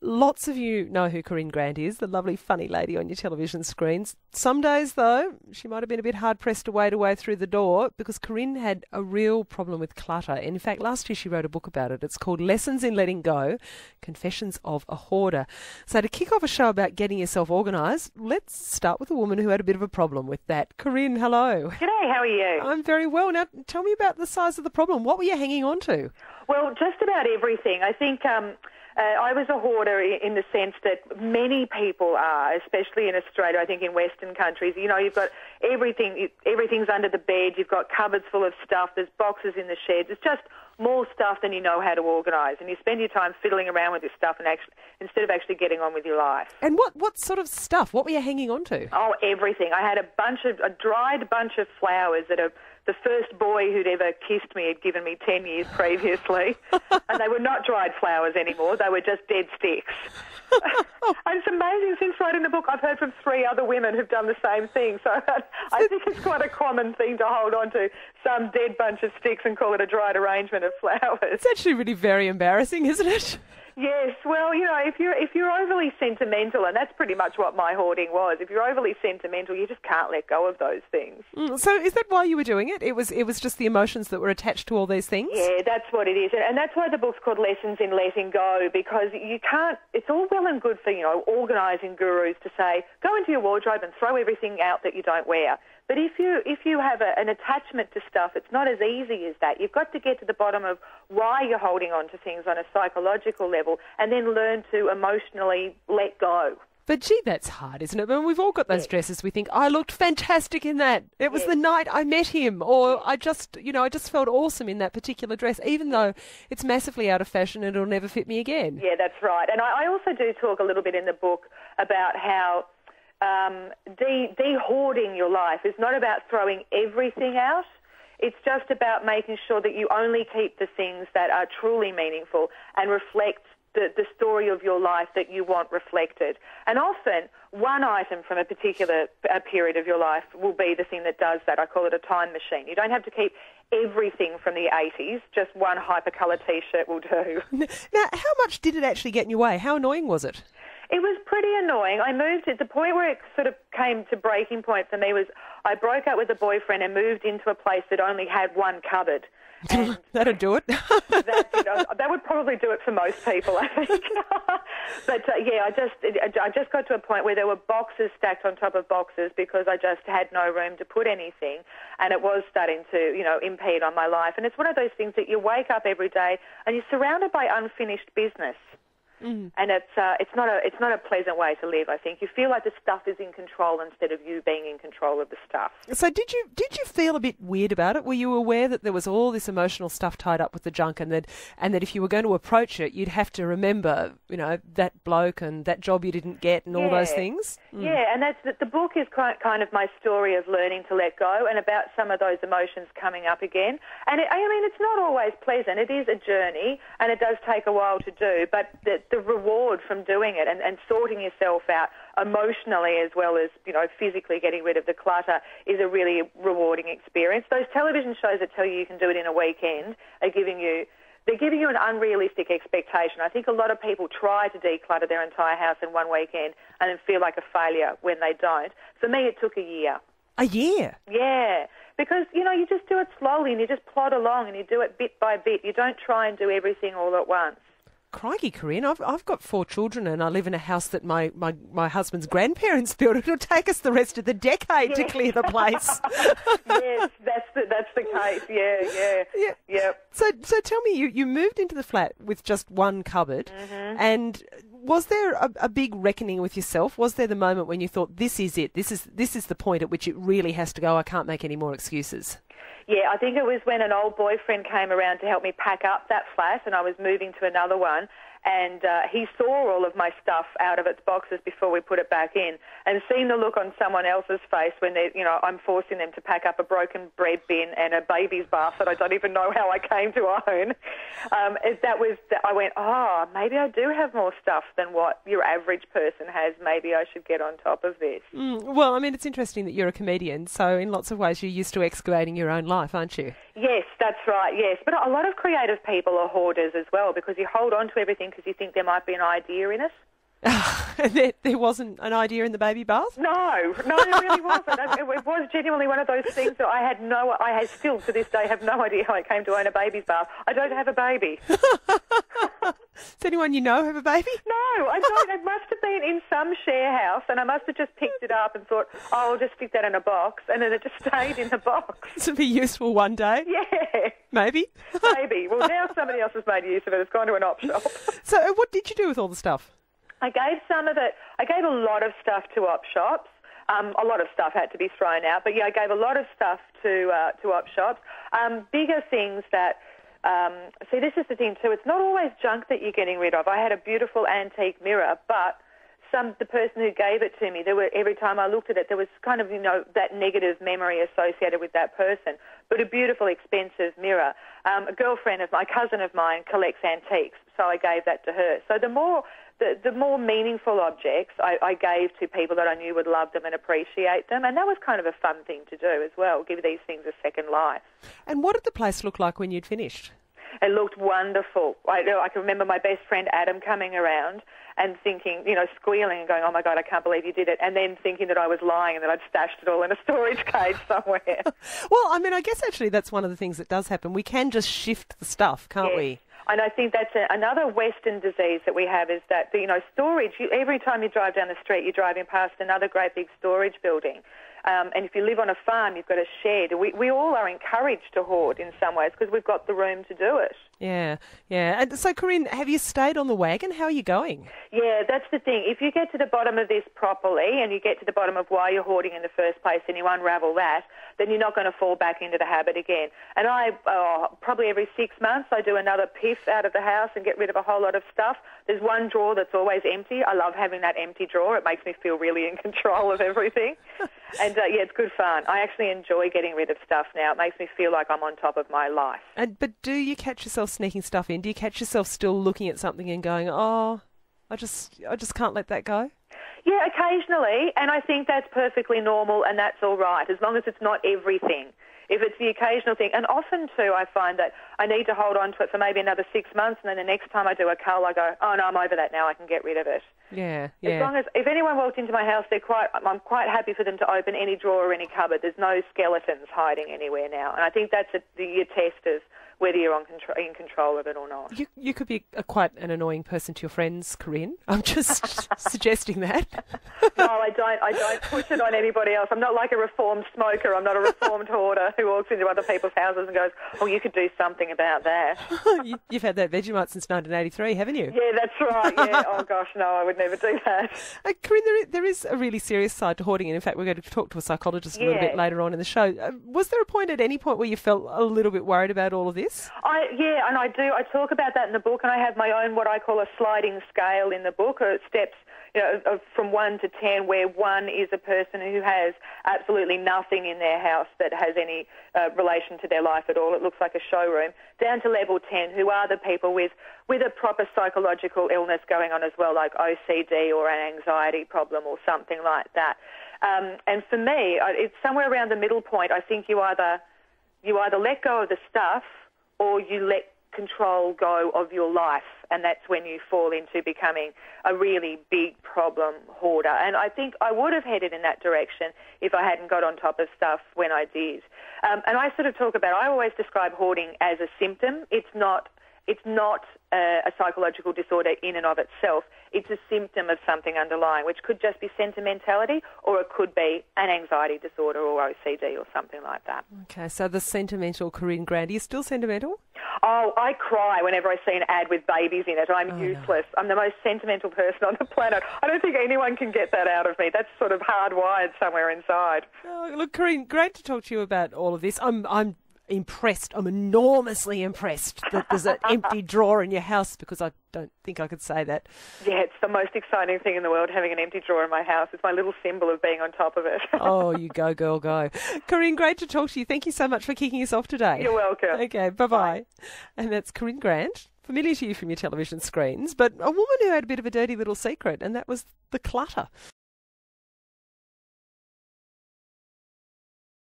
Lots of you know who Corrinegrant is, the lovely funny lady on your television screens. Some days, though, she might have been a bit hard-pressed to wade her way through the door because Corrine had a real problem with clutter. In fact, last year she wrote a book about it. It's called Lessons in Letting Go, Confessions of a Hoarder. So to kick off a show about getting yourself organised, let's start with a woman who had a bit of a problem with that. Corrine, hello. G'day, how are you? I'm very well. Now, tell me about the size of the problem. What were you hanging on to? Well, just about everything. I think I was a hoarder in the sense that many people are, especially in Australia, I think in Western countries. You know, you've got everything's under the bed, you've got cupboards full of stuff, there's boxes in the sheds. It's just more stuff than you know how to organise. And you spend your time fiddling around with this stuff instead of actually getting on with your life. And what sort of stuff? What were you hanging on to? Oh, everything. I had a dried bunch of flowers that the first boy who'd ever kissed me had given me 10 years previously. And they were not dried flowers anymore. They were just dead sticks. And it's amazing, since writing the book, I've heard from 3 other women who've done the same thing. So I think it's quite a common thing to hold on to some dead bunch of sticks and call it a dried arrangement of flowers. It's actually really very embarrassing, isn't it? Yes, well, you know, if you're overly sentimental, and that's pretty much what my hoarding was, if you're overly sentimental, you just can't let go of those things. So is that why you were doing it? It was just the emotions that were attached to all these things? Yeah, that's what it is. And that's why the book's called Lessons in Letting Go, because you can't, it's all well and good for, you know, organising gurus to say, go into your wardrobe and throw everything out that you don't wear. But if you have an attachment to stuff, it's not as easy as that. You've got to get to the bottom of why you're holding on to things on a psychological level and then learn to emotionally let go. But gee, that's hard, isn't it? I mean, we've all got those dresses. We think, I looked fantastic in that. It was the night I met him. Or I just felt awesome in that particular dress, even though it's massively out of fashion and it'll never fit me again. Yeah, that's right. And I also do talk a little bit in the book about how de-hoarding your life is not about throwing everything out. It's just about making sure that you only keep the things that are truly meaningful and reflect the story of your life that you want reflected. And often, one item from a particular period of your life will be the thing that does that. I call it a time machine. You don't have to keep everything from the 80s. Just one hypercolour T-shirt will do. Now, how much did it actually get in your way? How annoying was it? It was pretty annoying. I moved at the point where it sort of came to breaking point for me was I broke up with a boyfriend and moved into a place that only had one cupboard. That'd do it. That would probably do it for most people, I think. But I just got to a point where there were boxes stacked on top of boxes because I just had no room to put anything, and it was starting to, impede on my life. And it's one of those things that you wake up every day and you're surrounded by unfinished business. And it's not a pleasant way to live, I think. You feel like the stuff is in control instead of you being in control of the stuff. So did you feel a bit weird about it? Were you aware that there was all this emotional stuff tied up with the junk and that if you were going to approach it, you'd have to remember, that bloke and that job you didn't get and all those things? Yeah, and the book is kind of my story of learning to let go and about some of those emotions coming up again. And it's not always pleasant. It is a journey and it does take a while to do, but the reward from doing it and sorting yourself out emotionally as well as, physically getting rid of the clutter is a really rewarding experience. Those television shows that tell you can do it in a weekend are giving you an unrealistic expectation. I think a lot of people try to declutter their entire house in one weekend and then feel like a failure when they don't. For me, it took a year. A year? Yeah, because, you just do it slowly and you just plod along and you do it bit by bit. You don't try and do everything all at once. Crikey, Corrine, I've got 4 children and I live in a house that my husband's grandparents built. It'll take us the rest of the decade to clear the place. Yes, that's the case. Yeah. So tell me, you moved into the flat with just one cupboard, and was there a big reckoning with yourself? Was there the moment when you thought, this is it, this is the point at which it really has to go, I can't make any more excuses? Yeah, I think it was when an old boyfriend came around to help me pack up that flat and I was moving to another one, and he saw all of my stuff out of its boxes before we put it back in, and seeing the look on someone else's face when I'm forcing them to pack up a broken bread bin and a baby's bath that I don't even know how I came to own, I went, maybe I do have more stuff than what your average person has. Maybe I should get on top of this. Well, it's interesting that you're a comedian, so in lots of ways you're used to excavating your own life, aren't you? Yes, that's right, yes. But a lot of creative people are hoarders as well because you hold on to everything because you think there might be an idea in it. And there wasn't an idea in the baby bath? No, there really wasn't. It was genuinely one of those things that I still to this day have no idea how I came to own a baby's bath. I don't have a baby. Does anyone you know have a baby? No, I don't. It must have been in some share house, and I must have just picked it up and thought, oh, I'll just stick that in a box, and then it just stayed in the box. This would be useful one day. Yeah. Maybe. Maybe. Well, now somebody else has made use of it. It's gone to an op shop. So what did you do with all the stuff? I gave some of it. I gave a lot of stuff to op shops. A lot of stuff had to be thrown out, but yeah, I gave a lot of stuff to op shops. Bigger things that. See, this is the thing too. It's not always junk that you're getting rid of. I had a beautiful antique mirror, but the person who gave it to me, every time I looked at it, there was kind of that negative memory associated with that person. But a beautiful, expensive mirror. A girlfriend of my cousin of mine collects antiques, so I gave that to her. So the more meaningful objects I gave to people that I knew would love them and appreciate them, and that was kind of a fun thing to do as well, give these things a second life. And what did the place look like when you'd finished? It looked wonderful. I can remember my best friend Adam coming around and thinking, squealing and going, oh my God, I can't believe you did it, and then thinking that I was lying and that I'd stashed it all in a storage cage somewhere. Well, I mean, I guess actually that's one of the things that does happen. We can just shift the stuff, can't we? And I think that's another Western disease that we have is that, storage, every time you drive down the street, you're driving past another great big storage building. And if you live on a farm, you've got a shed. We all are encouraged to hoard in some ways because we've got the room to do it. Yeah. And so, Corinne, have you stayed on the wagon? How are you going? Yeah, that's the thing. If you get to the bottom of this properly and you get to the bottom of why you're hoarding in the first place and you unravel that, then you're not going to fall back into the habit again. And probably every 6 months, I do another piff out of the house and get rid of a whole lot of stuff. There's one drawer that's always empty. I love having that empty drawer. It makes me feel really in control of everything. And, it's good fun. I actually enjoy getting rid of stuff now. It makes me feel like I'm on top of my life. But do you catch yourself sneaking stuff in? Do you catch yourself still looking at something and going, oh, I just can't let that go? Yeah, occasionally, and I think that's perfectly normal and that's all right, as long as it's not everything. If it's the occasional thing, and often too I find that I need to hold on to it for maybe another 6 months, and then the next time I do a cull I go, oh no, I'm over that now, I can get rid of it. Yeah. As long as, if anyone walked into my house, I'm quite happy for them to open any drawer or any cupboard. There's no skeletons hiding anywhere now, and I think that's your test of whether you're in control of it or not. You could be quite an annoying person to your friends, Corinne. I'm just suggesting that. No, I don't push it on anybody else. I'm not like a reformed smoker. I'm not a reformed hoarder who walks into other people's houses and goes, oh, you could do something about that. You've had that Vegemite since 1983, haven't you? Yeah, that's right. Yeah. Oh, gosh, no, I would never do that. Corinne, there is a really serious side to hoarding, and in fact, we're going to talk to a psychologist a little bit later on in the show. Was there at any point where you felt a little bit worried about all of this? And I do. I talk about that in the book, and I have my own what I call a sliding scale in the book, steps from 1 to 10, where 1 is a person who has absolutely nothing in their house that has any relation to their life at all. It looks like a showroom. Down to level 10, who are the people with a proper psychological illness going on as well, like OCD or an anxiety problem or something like that. And for me, it's somewhere around the middle point. I think you either let go of the stuff or you let control go of your life, and that's when you fall into becoming a really big problem hoarder. And I think I would have headed in that direction if I hadn't got on top of stuff when I did. And I sort of I always describe hoarding as a symptom. It's not a psychological disorder in and of itself. It's a symptom of something underlying, which could just be sentimentality, or it could be an anxiety disorder or OCD or something like that. Okay, so the sentimental Corrinegrant. Are you still sentimental? Oh, I cry whenever I see an ad with babies in it. I'm useless. No. I'm the most sentimental person on the planet. I don't think anyone can get that out of me. That's sort of hardwired somewhere inside. Oh, look, Corinne, great to talk to you about all of this. I'm impressed. I'm enormously impressed that there's an empty drawer in your house, because I don't think I could say that. Yeah, it's the most exciting thing in the world, having an empty drawer in my house. It's my little symbol of being on top of it. Oh, you go, girl, go. Corinne, great to talk to you. Thank you so much for kicking us off today. You're welcome. Okay, bye-bye. And that's Corrinegrant, familiar to you from your television screens, but a woman who had a bit of a dirty little secret, and that was the clutter.